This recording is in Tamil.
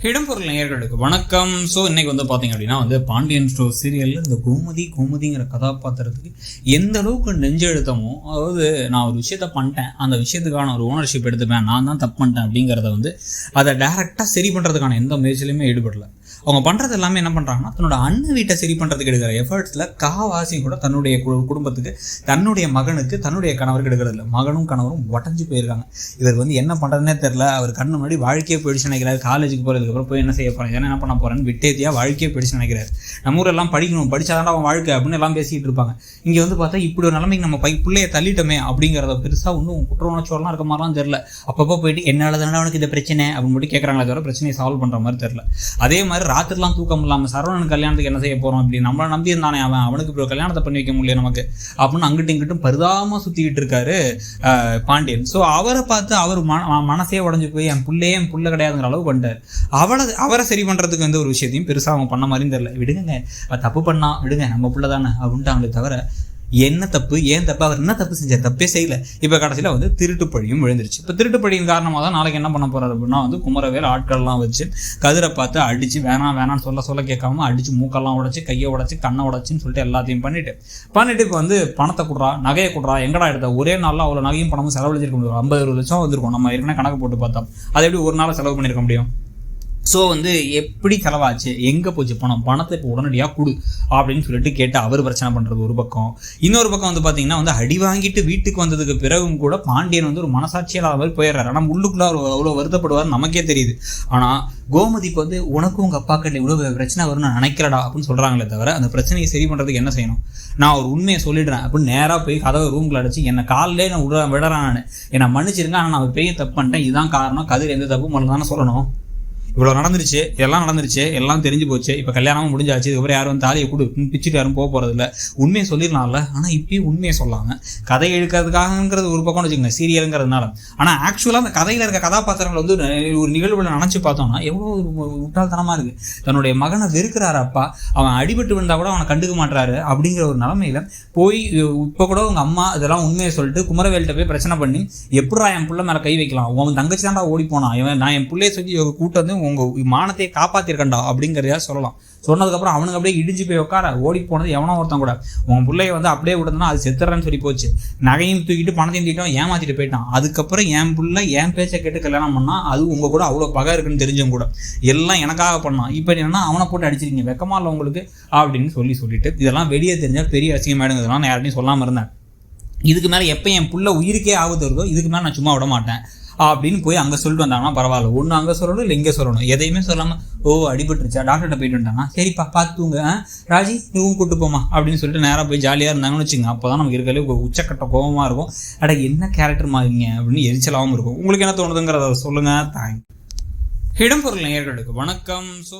இடம்பொருள் நேயர்களுக்கு வணக்கம். ஸோ இன்னைக்கு பார்த்தீங்க அப்படின்னா பாண்டியன் ஸ்டோர் சீரியலில் இந்த கோமதிங்கிற கதாபாத்திரத்துக்கு எந்த அளவுக்கு நெஞ்செழுத்தமோ, அதாவது நான் ஒரு விஷயத்த பண்ணிட்டேன், அந்த விஷயத்துக்கான ஒரு ஓனர்ஷிப் எடுத்துப்பேன், நான் தான் தப்பு பண்ணிட்டேன் அப்படிங்கிறத அதை டைரெக்டாக சரி பண்ணுறதுக்கான எந்த முயற்சியிலுமே ஈடுபடல. அவங்க பண்ணுறது எல்லாமே என்ன பண்ணுறாங்கன்னா, தன்னோட அண்ணன் வீட்டை சரி பண்ணுறதுக்கு எடுக்கிற எஃபர்ட்ஸில் காவாசி கூட தன்னுடைய குடும்பத்துக்கு, தன்னுடைய மகனுக்கு, தன்னுடைய கணவருக்கு எடுக்கிறது இல்லை. மகனும் கணவரும் உடஞ்சி போயிருக்காங்க. இவர் என்ன பண்ணுறதுனே தெரில. அவர் கண்ணு முன்னாடி வாழ்க்கையே போயிடுச்சு நினைக்கிறாரு. காலேஜுக்கு போகிறதுக்கப்புறம் போய் என்ன செய்ய போகிறேன், என்ன பண்ண போகிறேன்னு விட்டேத்தியாக வாழ்க்கையே போயிடுச்சு நினைக்கிறாரு. நம்ம ஊரெல்லாம் படிக்கணும், படித்தாதான் அவன் வாழ்க்கை அப்படின்னு எல்லாம் பேசிகிட்டு இருப்பாங்க. இங்கே பார்த்தா இப்படி ஒரு நிலைமைக்கு நம்ம பிள்ளையை தள்ளிட்டோமே அப்படிங்கிறத பெருசாக ஒன்றும் குற்ற உணர்ச்சியோலாம் இருக்க மாதிரிலாம் தெரில. அப்பப்போ போயிட்டு என்னால் தானே அவனுக்கு இந்த பிரச்சனை அப்படின்னு மட்டும் கேட்குறாங்களே தவிர பிரச்சனையை சால்வ் பண்ணுற மாதிரி தெரில. அதே மாதிரி ராத்திரிலாம் தூக்கம் இல்லாமல் சரவணன் கல்யாணத்துக்கு என்ன செய்ய போகிறோம் அப்படி நம்மளை நம்பி இருந்தானே அவனுக்கு இப்போ கல்யாணத்தை பண்ணி வைக்க முடியல நமக்கு அப்படின்னு அங்கிட்டும் இங்கிட்டும் பரிதாபமாக சுற்றிக்கிட்டு இருக்காரு பாண்டியன். ஸோ அவரை பார்த்து அவர் மனசே உடஞ்சி போய் என் புள்ள கிடையாதுங்கிற அளவு பண்ணிட்டார். அவரை சரி பண்ணுறதுக்கு ஒரு விஷயத்தையும் பெருசாக அவங்க பண்ண மாதிரியும் தெரியல. விடுங்க, தப்பு பண்ணா விடுங்க, நம்ம பிள்ளை தானே அப்படின்ட்டாங்களே தவிர என்ன தப்பு, ஏன் தப்பு, அவர் என்ன தப்பு செஞ்சார், தப்பே செய்யலை. இப்போ கடைசியில் திருட்டு பழியும் விழுந்துருச்சு. இப்போ திருட்டு பழியின் காரணமாக தான் நாளைக்கு என்ன பண்ண போகிறார் அப்படின்னா குமரவேல் ஆட்கள்லாம் வச்சு கதிரை பார்த்து அடித்து வேணான்னு சொல்ல கேட்காம அடித்து மூக்கெல்லாம் உடைச்சி, கையை உடைச்சி, கண்ணை உடைச்சின்னு சொல்லிட்டு எல்லாத்தையும் பண்ணிட்டு இப்போ பணத்தை கொடுறா, நகையை கொடுறா, எங்கடா எடுத்த ஒரே நாளில் அவ்வளோ நகையும் பணமும் செலவழிச்சிருக்க முடியும். 50-60 லட்சம் வந்திருக்கும். நம்ம ஏற்கனவே கணக்கு போட்டு பார்த்தோம். அதை எப்படி ஒரு நாள் செலவு பண்ணியிருக்க முடியும்? ஸோ எப்படி செலவாச்சு, எங்கே போச்சு பணத்தை இப்போ உடனடியாக கொடு அப்படின்னு சொல்லிட்டு கேட்டு அவர் பிரச்சனை பண்ணுறது ஒரு பக்கம். இன்னொரு பக்கம் பார்த்தீங்கன்னா அடி வாங்கிட்டு வீட்டுக்கு வந்ததுக்கு பிறகும் கூட பாண்டியன் ஒரு மனசாட்சியால் மாதிரி போயிடுறாரு. ஆனால் உள்ளுக்குள்ள அவ்வளோ வருத்தப்படுவார் நமக்கே தெரியுது. ஆனால் கோமதிக்கு உனக்கும் உங்கள் அப்பாக்கிட்ட இவ்வளோ பிரச்சனை வரும்னு நான் நினைக்கிறடா அப்படின்னு சொல்கிறாங்களே தவிர அந்த பிரச்சனையை சரி பண்ணுறதுக்கு என்ன செய்யணும்? நான் ஒரு உண்மையை சொல்லிடுறேன் அப்படின்னு நேராக போய் கதவை ரூமில் அடிச்சு என்னை காலிலே நான் விடுறேன், நான் என்னை மன்னிச்சிருங்க, ஆனால் நான் ஒரு பெரிய தப்பு பண்ணிட்டேன், இதுதான் காரணம், கதிர் எந்த தப்பு பண்ணல தானே சொல்லணும். இவ்வளோ நடந்துருச்சு, எல்லாம் தெரிஞ்சு போச்சு, இப்போ கல்யாணமும் முடிஞ்சாச்சு, இதுக்கப்புறம் யாரும் தாலியை பிச்சுட்டு யாரும் போகிறதில்ல, உண்மையை சொல்லிடலாம்ல. ஆனால் இப்பயும் உண்மையை சொல்லாமல் கதை எழுக்கிறதுக்காகங்கிறது ஒரு பக்கம் வச்சுக்கோங்க, சீரியலுங்கிறதுனால. ஆனால் ஆக்சுவலாக அந்த கதையில் இருக்க கதாபாத்திரங்கள் ஒரு நிகழ்வில் நினச்சி பார்த்தோம்னா எவ்வளோ முட்டாள்தனமாக இருக்குது. தன்னுடைய மகனை வெறுக்கிறாரு அப்பா, அவன் அடிபட்டு விழுந்தால் கூட அவனை கண்டுக்க மாட்டுறாரு அப்படிங்கிற ஒரு நிலமையில போய் இப்போ கூட உங்கள் அம்மா இதெல்லாம் உண்மையை சொல்லிட்டு குமரவேல்கிட்ட போய் பிரச்சனை பண்ணி எப்படா என் பிள்ளை மேலே கை வைக்கலாம், உன் தங்கச்சி தாண்டா ஓடி போனான், நான் என் பிள்ளையை சொல்லி கூட்டு உங்கள் மானத்தை காப்பாற்றிருக்கண்டா அப்படிங்கிறதா சொல்லலாம். சொன்னதுக்கப்புறம் அவனுக்கு அப்படியே இடிஞ்சு போய் உட்கார ஓடி போனது எவனோ ஒருத்தன் கூட. உங்கள் பிள்ளைய அப்படியே விடுறதுனா அது செத்துறன்னு சொல்லி போச்சு. நகையும் தூக்கிட்டு பணத்தையும் தூக்கிட்டோம், ஏமாற்றிட்டு போயிட்டான். அதுக்கப்புறம் என் பிள்ளை என் பேச்சை கேட்டு கல்யாணம் பண்ணால் அது உங்கள் கூட அவ்வளோ பகை இருக்குன்னு தெரிஞ்சவங்க கூட எல்லாம் எனக்காக பண்ணான். இப்போ என்னன்னா அவனை போட்டு அடிச்சிருக்கீங்க, வெக்கமா இல்லை உங்களுக்கு அப்படின்னு சொல்லிட்டு இதெல்லாம் வெளியே தெரிஞ்சால் பெரிய அசிங்கமாயிடுங்க. இதெல்லாம் நான் யார்ட்டையும் சொல்லாமல் இருந்தேன். இதுக்கு மேலே எப்போ என் பிள்ளை உயிருக்கே ஆபத்து வருதோ இதுக்கு மேலே நான் சும்மா விட மாட்டேன் அப்படின்னு போய் அங்கே சொல்லிட்டு வந்தாங்கன்னா பரவாயில்ல. ஒன்று அங்கே சொல்லணும், இல்லை இங்கே சொல்லணும். எதையுமே சொல்லாமல் அடிபட்டுருச்சா டாக்டர்கிட்ட போயிட்டு வந்தாங்கன்னா சரிப்பா பார்த்துங்க ராஜி நீவும் கூட்டு போமா அப்படின்னு சொல்லிட்டு நேராக போய் ஜாலியாக இருந்தாங்கன்னு வச்சுங்க. அப்போ தான் நமக்கு இருக்கிறது உச்சக்கட்ட கோபமாக இருக்கும். அட என்ன கேரக்டர் மாதிரிங்க அப்படின்னு எரிச்சலாகவும் இருக்கும். உங்களுக்கு என்ன தோணுதுங்கிறத சொல்லுங்கள். தேங்க்யூ. இடம்பொருள் நேயர்களுக்கு வணக்கம். ஸோ